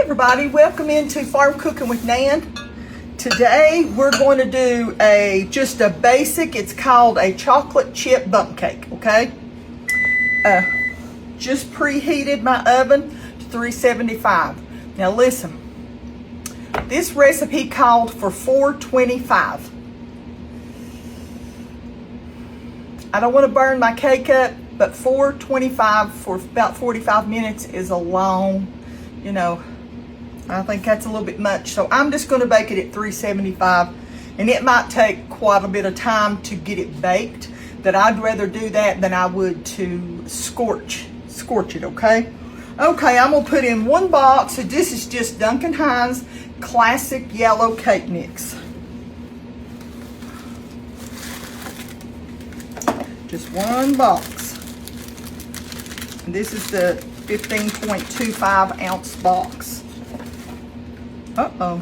everybody, welcome into Farm Cooking with Nan. Today we're going to do just a basic, it's called a chocolate chip bundt cake, okay? Just preheated my oven to 375. Now listen, this recipe called for 425. I don't want to burn my cake up, but 425 for about 45 minutes is a long, I think that's a little bit much. So I'm just going to bake it at 375, and it might take quite a bit of time to get it baked. That I'd rather do that than I would to scorch it, okay? Okay, I'm gonna put in 1 box. So this is just Duncan Hines classic yellow cake mix. Just 1 box. And this is the 15.25 ounce box. Uh-oh.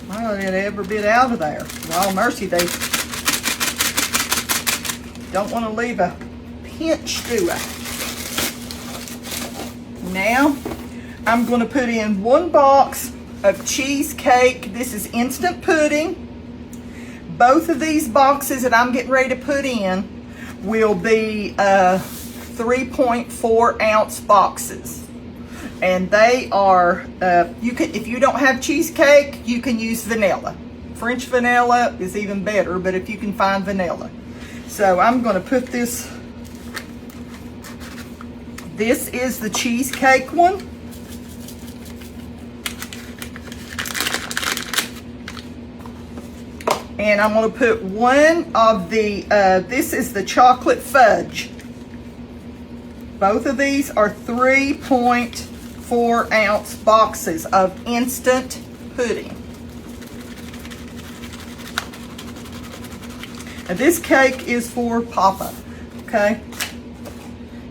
I got it every bit out of there. Well, mercy, they don't want to leave a pinch, do I? Now, I'm going to put in 1 box of cheesecake. This is instant pudding. Both of these boxes that I'm getting ready to put in will be 3.4 ounce boxes. And they are, if you don't have cheesecake, you can use vanilla. French vanilla is even better, but if you can find vanilla. So I'm going to put this is the cheesecake one. And I'm going to put 1 of the, this is the chocolate fudge. Both of these are 3.4 ounce boxes of instant pudding. And this cake is for Papa, okay?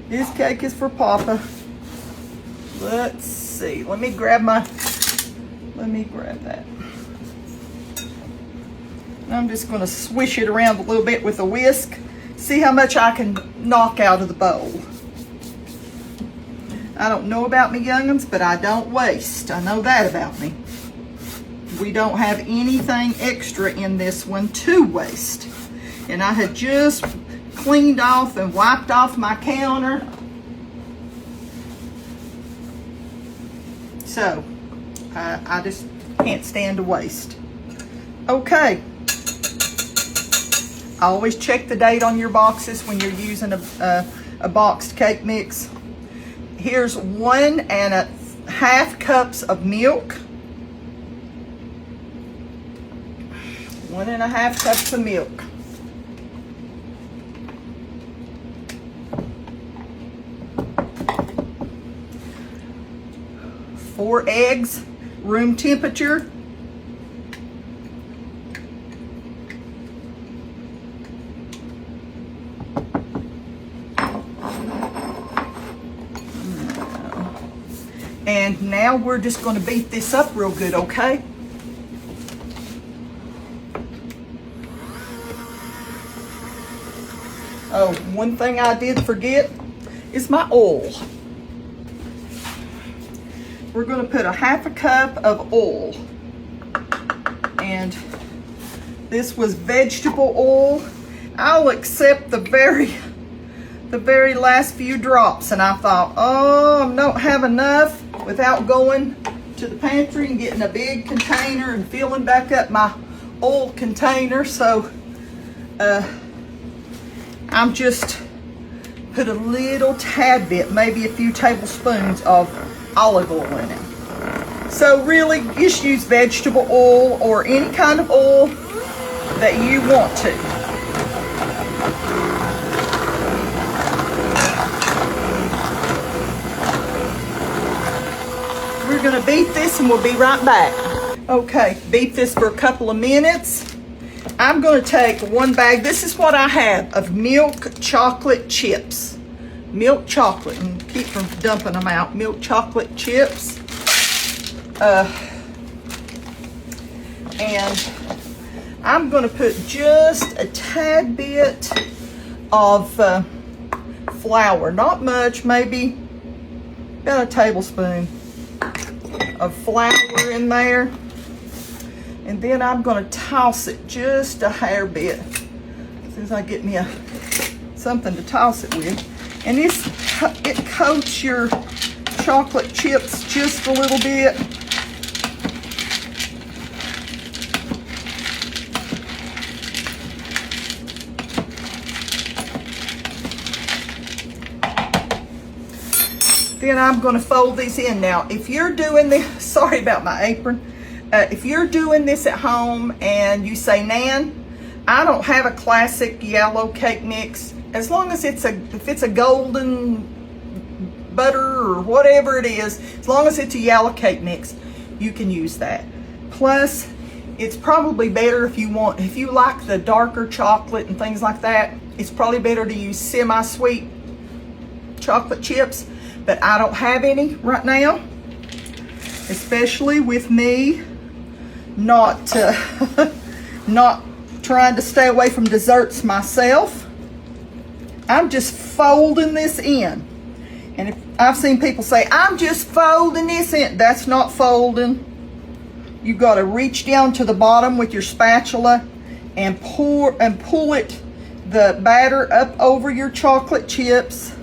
This cake is for Papa. Let's see, let me grab that. I'm just gonna swish it around a little bit with a whisk. See how much I can knock out of the bowl. I don't know about me young'uns, but I don't waste. I know that about me. We don't have anything extra in this one to waste. And I had just cleaned off and wiped off my counter. So, I just can't stand to waste. Okay. Always check the date on your boxes when you're using a boxed cake mix. Here's 1.5 cups of milk. 1.5 cups of milk. 4 eggs, room temperature. And now we're just going to beat this up real good, okay? Oh, one thing I did forget is my oil. We're going to put 1/2 cup of oil. And this was vegetable oil. I'll accept the very last few drops. And I thought, oh, I don't have enough, without going to the pantry and getting a big container and filling back up my oil container. So I'm just put a little tad bit, maybe a few tablespoons of olive oil in it. So really, just use vegetable oil or any kind of oil that you want to. We're gonna beat this and we'll be right back. Okay, beat this for a couple of minutes. I'm gonna take 1 bag, this is what I have, of milk chocolate chips. Milk chocolate, and keep from dumping them out. Milk chocolate chips. And I'm gonna put just a tad bit of flour. Not much, maybe about a tablespoon. of flour in there. And then I'm going to toss it just a hair bit. As soon as I get me something to toss it with. And it coats your chocolate chips just a little bit. Then I'm going to fold these in. Now, if you're doing this, sorry about my apron. If you're doing this at home and you say, Nan, I don't have a classic yellow cake mix. As long as if it's a golden butter or whatever it is, as long as it's a yellow cake mix, you can use that. Plus, it's probably better if you like the darker chocolate and things like that, it's probably better to use semi-sweet chocolate chips, but I don't have any right now, especially with me not trying to stay away from desserts myself. I'm just folding this in. And I've seen people say, I'm just folding this in. That's not folding. You've got to reach down to the bottom with your spatula and pull the batter up over your chocolate chips.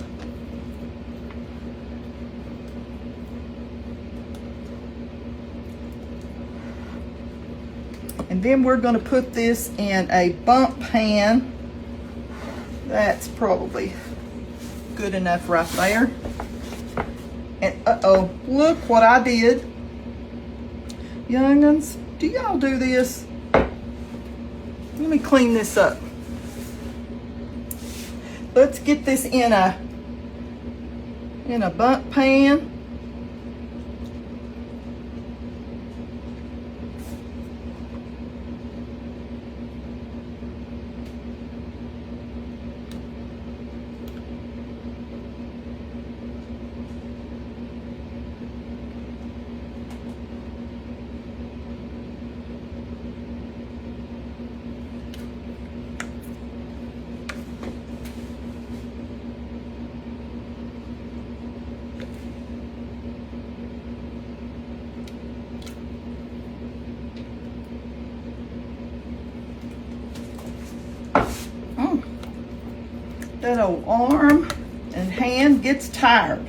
And then we're going to put this in a bundt pan. That's probably good enough right there. And uh-oh, look what I did. Young'uns, do y'all do this? Let me clean this up. Let's get this in a bundt pan. That old arm and hand gets tired.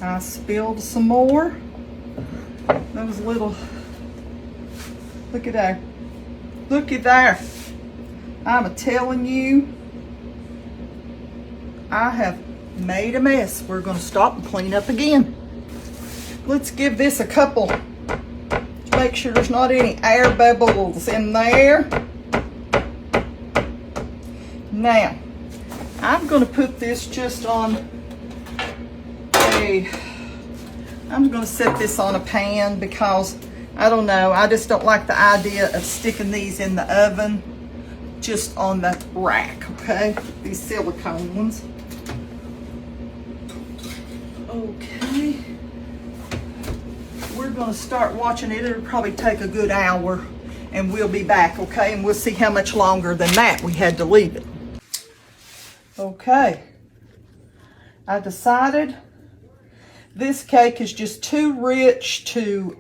I spilled some more. Those little, look at there. Look at there. I'm telling you, I have made a mess. We're going to stop and clean up again. Let's give this a couple, make sure there's not any air bubbles in there. Now, I'm going to put this just on I'm going to set this on a pan because, I don't know, I just don't like the idea of sticking these in the oven just on the rack, okay? These silicone ones. Okay. We're going to start watching it. It'll probably take a good hour and we'll be back, okay? And we'll see how much longer than that we had to leave it. Okay. I decided this cake is just too rich to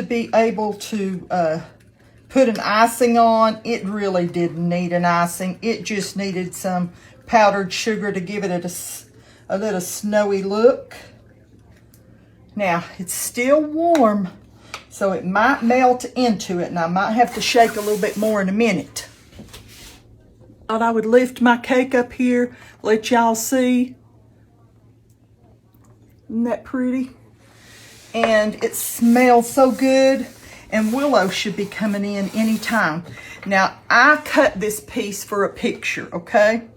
be able to put an icing on. It really didn't need an icing. It just needed some powdered sugar to give it a little snowy look. Now, it's still warm, so it might melt into it, and I might have to shake a little bit more in a minute. Thought I would lift my cake up here, let y'all see. Isn't that pretty? And it smells so good, and Willow should be coming in anytime. Now, I cut this piece for a picture, okay?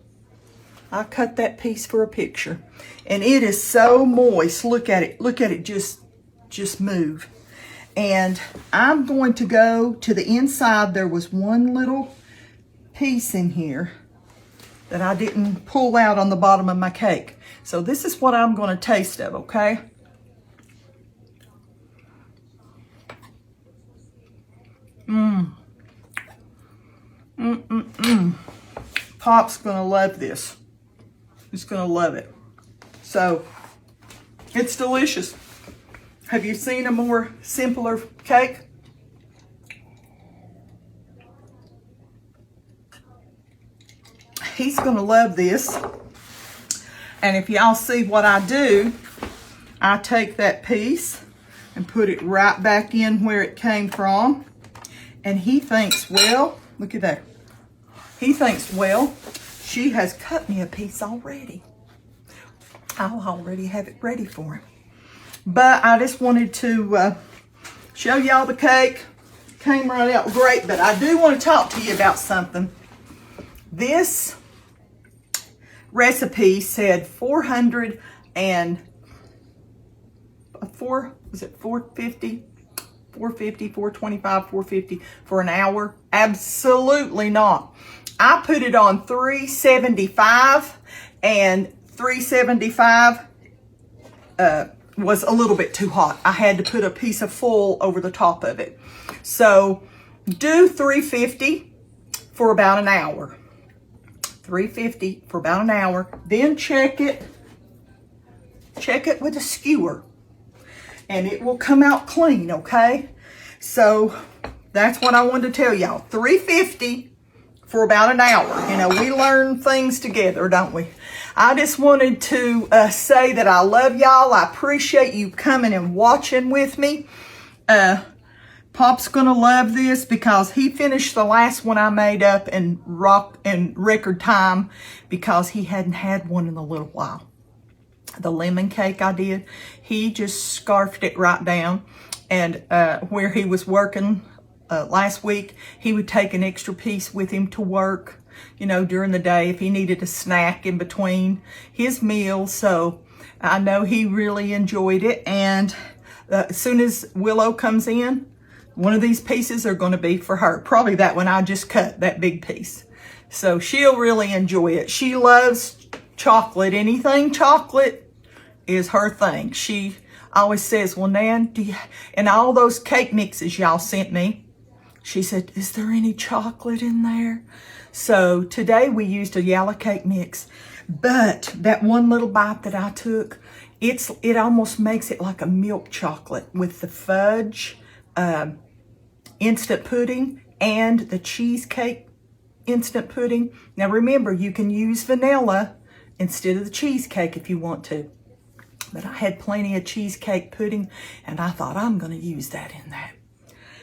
I cut that piece for a picture. And it is so moist. Look at it just move. And I'm going to go to the inside. There was one little piece in here that I didn't pull out on the bottom of my cake. So this is what I'm going to taste of, okay? Pop's going to love this. He's going to love it. So, it's delicious. Have you seen a more simpler cake? He's going to love this. And if y'all see what I do, I take that piece and put it right back in where it came from. And he thinks, well, look at that. He thinks, well, she has cut me a piece already. I'll already have it ready for him. But I just wanted to show y'all the cake. Came right out great, but I do want to talk to you about something. This recipe said 450 425 450 for an hour? Absolutely not. I put it on 375, and 375 was a little bit too hot. I had to put a piece of foil over the top of it. So do 350 for about an hour. 350 for about an hour. Then check it with a skewer, and it will come out clean, okay? So that's what I wanted to tell y'all. 350 for about an hour. You know, we learn things together, don't we? I just wanted to say that I love y'all. I appreciate you coming and watching with me. Pop's gonna love this because he finished the last one I made up in record time because he hadn't had one in a little while. The lemon cake I did, he just scarfed it right down. And where he was working last week, he would take an extra piece with him to work, you know, during the day if he needed a snack in between his meals. So I know he really enjoyed it. And as soon as Willow comes in, one of these pieces are going to be for her. Probably that one I just cut, that big piece. So she'll really enjoy it. She loves chocolate. Anything chocolate is her thing. She always says, well, Nan, do you, and all those cake mixes y'all sent me, she said, is there any chocolate in there? So today we used a yellow cake mix, but that one little bite that I took, it almost makes it like a milk chocolate with the fudge, instant pudding, and the cheesecake instant pudding. Now remember, you can use vanilla instead of the cheesecake if you want to. But I had plenty of cheesecake pudding, and I thought I'm going to use that in that.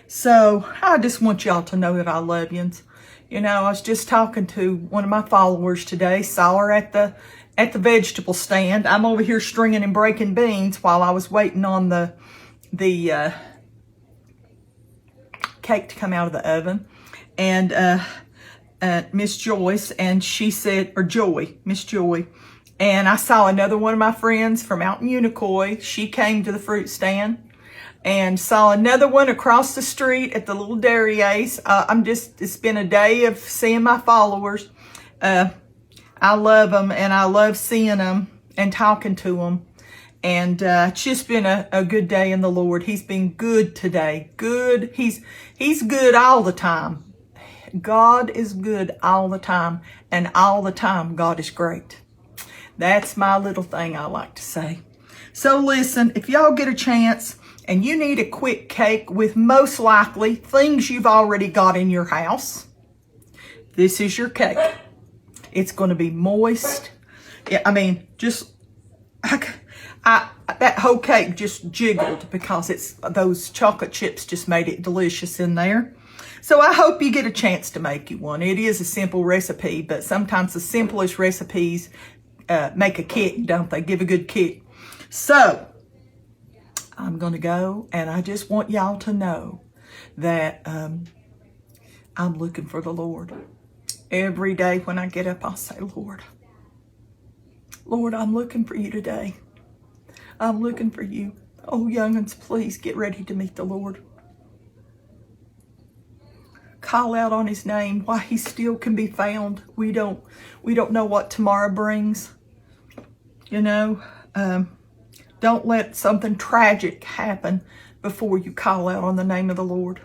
So I just want y'all to know that I love yous. You know, I was just talking to one of my followers today. Saw her at the vegetable stand. I'm over here stringing and breaking beans while I was waiting on the cake to come out of the oven. And Miss Joyce, and she said, or Joy, Miss Joy. And I saw another one of my friends from out in Unicoi. She came to the fruit stand and saw another one across the street at the little dairy ace. It's been a day of seeing my followers. I love them, and I love seeing them and talking to them. And it's just been a good day in the Lord. He's been good today. Good. He's good all the time. God is good all the time. And all the time, God is great. That's my little thing I like to say. So listen, if y'all get a chance and you need a quick cake with most likely things you've already got in your house, this is your cake. It's going to be moist. Yeah, I mean, just that whole cake just jiggled because it's those chocolate chips just made it delicious in there. So I hope you get a chance to make you one. It is a simple recipe, but sometimes the simplest recipes make a kick, don't they? Give a good kick. So I'm going to go, and I just want y'all to know that I'm looking for the Lord. Every day when I get up, I'll say, Lord, I'm looking for you today. I'm looking for you. Oh, young'uns, please get ready to meet the Lord. call out on his name while he still can be found. We don't know what tomorrow brings. You know, don't let something tragic happen before you call out on the name of the Lord.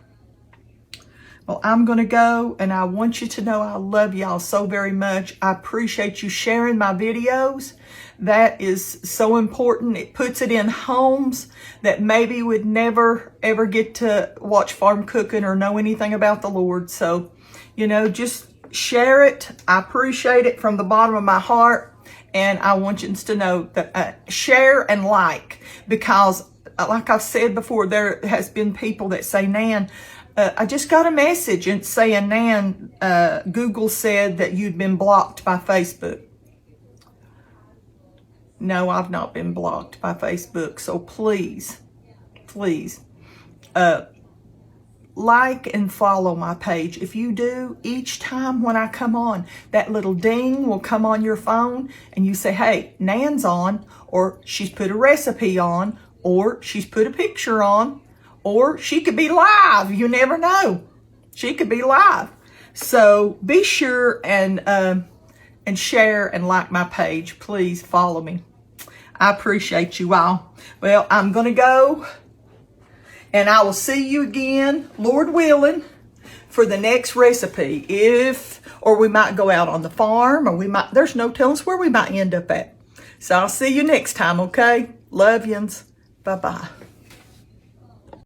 Well, I'm going to go, and I want you to know I love y'all so very much. I appreciate you sharing my videos. That is so important. It puts it in homes that maybe would never, ever get to watch Farm Cooking or know anything about the Lord. So, you know, just share it. I appreciate it from the bottom of my heart. And I want you to know that share and like, because like I've said before, there has been people that say, Nan, I just got a message and saying, Nan, Google said that you'd been blocked by Facebook. No, I've not been blocked by Facebook. So please, please, like and follow my page. If you do, each time when I come on, that little ding will come on your phone and you say, hey, Nan's on, or she's put a recipe on, or she's put a picture on, or she could be live. You never know. She could be live. So be sure and share and like my page. Please follow me. I appreciate you all. Well, I'm going to go, and I will see you again, Lord willing, for the next recipe. Or we might go out on the farm, or there's no telling us where we might end up at. So I'll see you next time, okay? Love yous. Bye-bye.